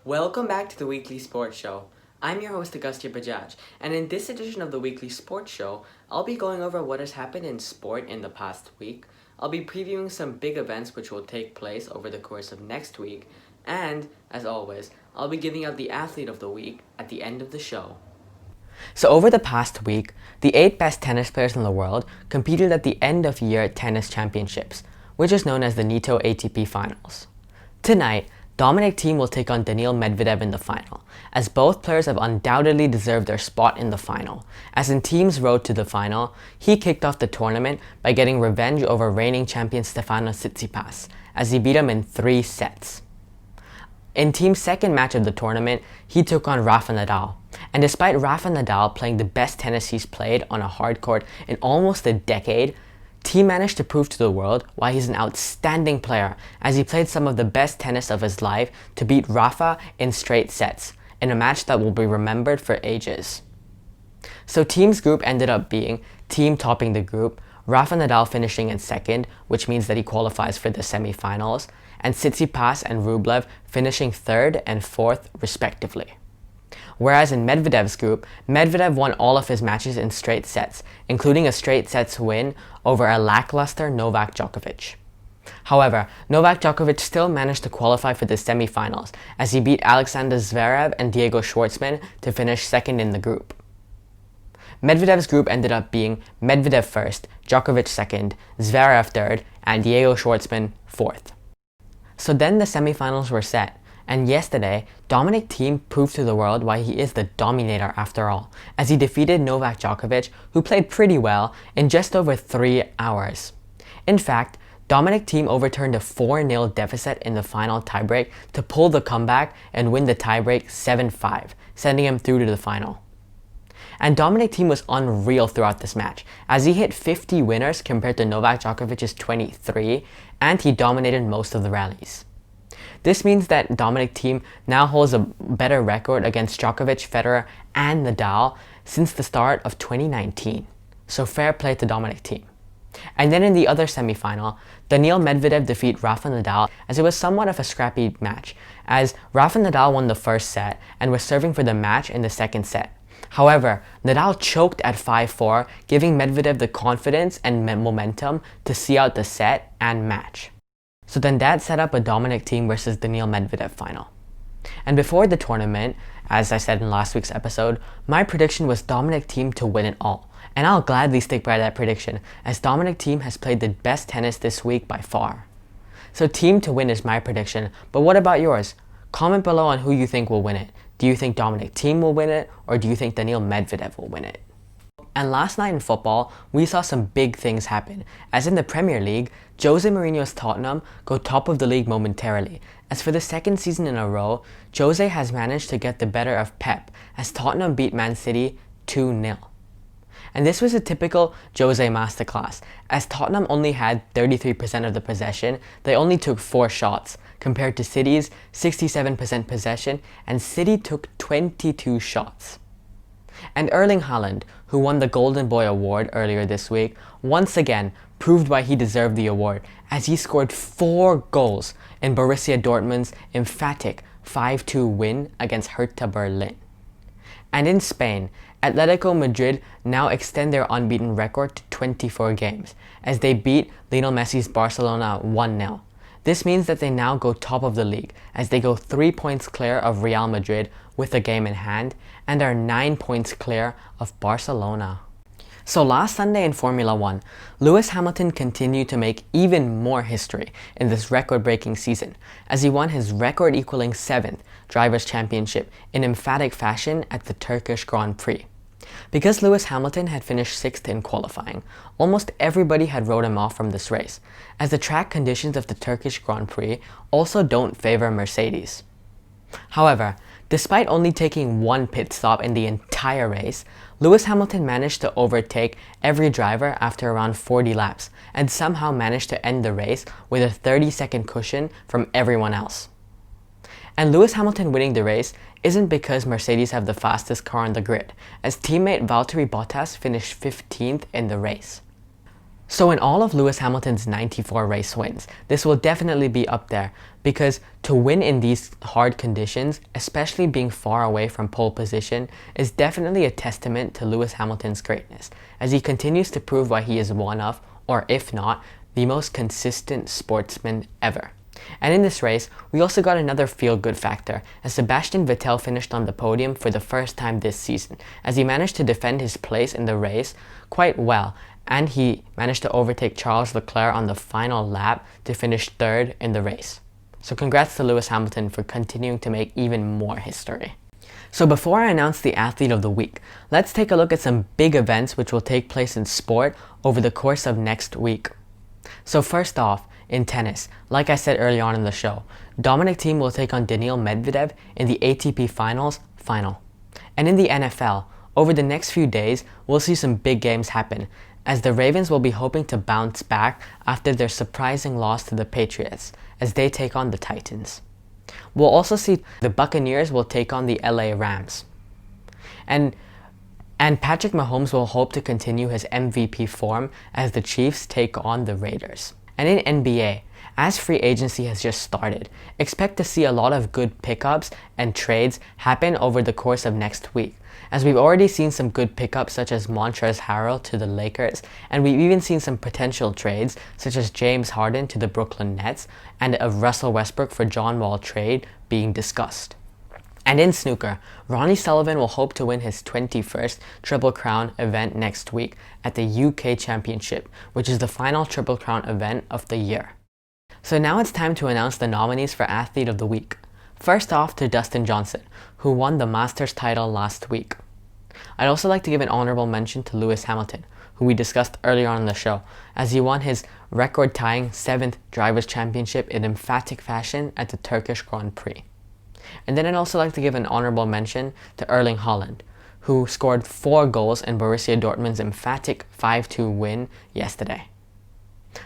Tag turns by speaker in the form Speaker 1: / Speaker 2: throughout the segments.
Speaker 1: Welcome back to the Weekly Sports Show. I'm your host Agastya Bajaj, and in this edition of the Weekly Sports Show, I'll be going over what has happened in sport in the past week. I'll be previewing some big events which will take place over the course of next week, and, as always, I'll be giving out the Athlete of the Week at the end of the show. So over the past week, the 8 best tennis players in the world competed at the end-of-year tennis championships, which is known as the NITO ATP Finals. Tonight, Dominic Thiem will take on Daniil Medvedev in the final, as both players have undoubtedly deserved their spot in the final. As in Thiem's road to the final, he kicked off the tournament by getting revenge over reigning champion Stefanos Tsitsipas, as he beat him in 3 sets. In Thiem's second match of the tournament, he took on Rafa Nadal. And despite Rafa Nadal playing the best tennis he's played on a hard court in almost a decade, Thiem managed to prove to the world why he's an outstanding player, as he played some of the best tennis of his life to beat Rafa in straight sets, in a match that will be remembered for ages. So Thiem's group ended up being Thiem topping the group, Rafa Nadal finishing in second, which means that he qualifies for the semi-finals, and Tsitsipas and Rublev finishing third and fourth respectively. Whereas in Medvedev's group, Medvedev won all of his matches in straight sets, including a straight sets win over a lackluster Novak Djokovic. However, Novak Djokovic still managed to qualify for the semi-finals, as he beat Alexander Zverev and Diego Schwartzman to finish second in the group. Medvedev's group ended up being Medvedev first, Djokovic second, Zverev third, and Diego Schwartzman fourth. So then the semi-finals were set, and yesterday, Dominic Thiem proved to the world why he is the dominator after all, as he defeated Novak Djokovic, who played pretty well, in just over 3 hours. In fact, Dominic Thiem overturned a 4-0 deficit in the final tiebreak to pull the comeback and win the tiebreak 7-5, sending him through to the final. And Dominic Thiem was unreal throughout this match, as he hit 50 winners compared to Novak Djokovic's 23, and he dominated most of the rallies. This means that Dominic Thiem now holds a better record against Djokovic, Federer, and Nadal since the start of 2019. So fair play to Dominic Thiem. And then in the other semi-final, Daniil Medvedev defeated Rafa Nadal, as it was somewhat of a scrappy match, as Rafa Nadal won the first set and was serving for the match in the second set. However, Nadal choked at 5-4, giving Medvedev the confidence and momentum to see out the set and match. So then that set up a Dominic Thiem versus Daniil Medvedev final. And before the tournament, as I said in last week's episode, my prediction was Dominic Thiem to win it all. And I'll gladly stick by that prediction, as Dominic Thiem has played the best tennis this week by far. So Thiem to win is my prediction, but what about yours? Comment below on who you think will win it. Do you think Dominic Thiem will win it, or do you think Daniil Medvedev will win it? And last night in football, we saw some big things happen, as in the Premier League, Jose Mourinho's Tottenham go top of the league momentarily, as for the second season in a row, Jose has managed to get the better of Pep, as Tottenham beat Man City 2-0. And this was a typical Jose masterclass, as Tottenham only had 33% of the possession, they only took 4 shots, compared to City's 67% possession, and City took 22 shots. And Erling Haaland, who won the Golden Boy award earlier this week, once again proved why he deserved the award, as he scored 4 goals in Borussia Dortmund's emphatic 5-2 win against Hertha Berlin. And in Spain, Atletico Madrid now extend their unbeaten record to 24 games, as they beat Lionel Messi's Barcelona 1-0. This means that they now go top of the league, as they go 3 points clear of Real Madrid with a game in hand, and are 9 points clear of Barcelona. So last Sunday in Formula 1, Lewis Hamilton continued to make even more history in this record-breaking season, as he won his record-equaling 7th Drivers' Championship in emphatic fashion at the Turkish Grand Prix. Because Lewis Hamilton had finished 6th in qualifying, almost everybody had wrote him off from this race, as the track conditions of the Turkish Grand Prix also don't favor Mercedes. However, despite only taking 1 pit stop in the entire race, Lewis Hamilton managed to overtake every driver after around 40 laps, and somehow managed to end the race with a 30-second cushion from everyone else. And Lewis Hamilton winning the race isn't because Mercedes have the fastest car on the grid, as teammate Valtteri Bottas finished 15th in the race. So in all of Lewis Hamilton's 94 race wins, this will definitely be up there because to win in these hard conditions, especially being far away from pole position, is definitely a testament to Lewis Hamilton's greatness as he continues to prove why he is one of, or if not, the most consistent sportsman ever. And in this race, we also got another feel-good factor as Sebastian Vettel finished on the podium for the first time this season as he managed to defend his place in the race quite well, and he managed to overtake Charles Leclerc on the final lap to finish third in the race. So congrats to Lewis Hamilton for continuing to make even more history. So before I announce the Athlete of the Week, let's take a look at some big events which will take place in sport over the course of next week. So first off, in tennis, like I said early on in the show, Dominic Thiem will take on Daniil Medvedev in the ATP Finals final. And in the NFL, over the next few days, we'll see some big games happen, as the Ravens will be hoping to bounce back after their surprising loss to the Patriots, as they take on the Titans. We'll also see the Buccaneers will take on the LA Rams. And Patrick Mahomes will hope to continue his MVP form as the Chiefs take on the Raiders. And in NBA, as free agency has just started, expect to see a lot of good pickups and trades happen over the course of next week, as we've already seen some good pickups such as Montrezl Harrell to the Lakers, and we've even seen some potential trades such as James Harden to the Brooklyn Nets and a Russell Westbrook for John Wall trade being discussed. And in snooker, Ronnie Sullivan will hope to win his 21st Triple Crown event next week at the UK Championship, which is the final Triple Crown event of the year. So now it's time to announce the nominees for Athlete of the Week. First off to Dustin Johnson, who won the Masters title last week. I'd also like to give an honorable mention to Lewis Hamilton, who we discussed earlier on in the show, as he won his record-tying 7th Drivers' Championship in emphatic fashion at the Turkish Grand Prix. And then I'd also like to give an honorable mention to Erling Haaland, who scored 4 goals in Borussia Dortmund's emphatic 5-2 win yesterday.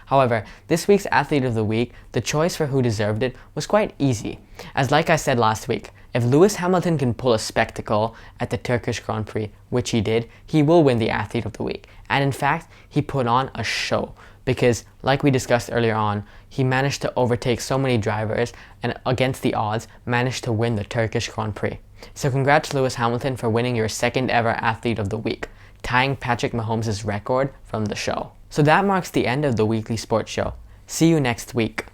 Speaker 1: However, this week's Athlete of the Week, the choice for who deserved it was quite easy, as like I said last week, if Lewis Hamilton can pull a spectacle at the Turkish Grand Prix, which he did, he will win the Athlete of the Week. And in fact, he put on a show, because like we discussed earlier on, he managed to overtake so many drivers and against the odds managed to win the Turkish Grand Prix. So congrats Lewis Hamilton for winning your 2nd ever Athlete of the Week, tying Patrick Mahomes' record from the show. So that marks the end of the weekly sports show. See you next week.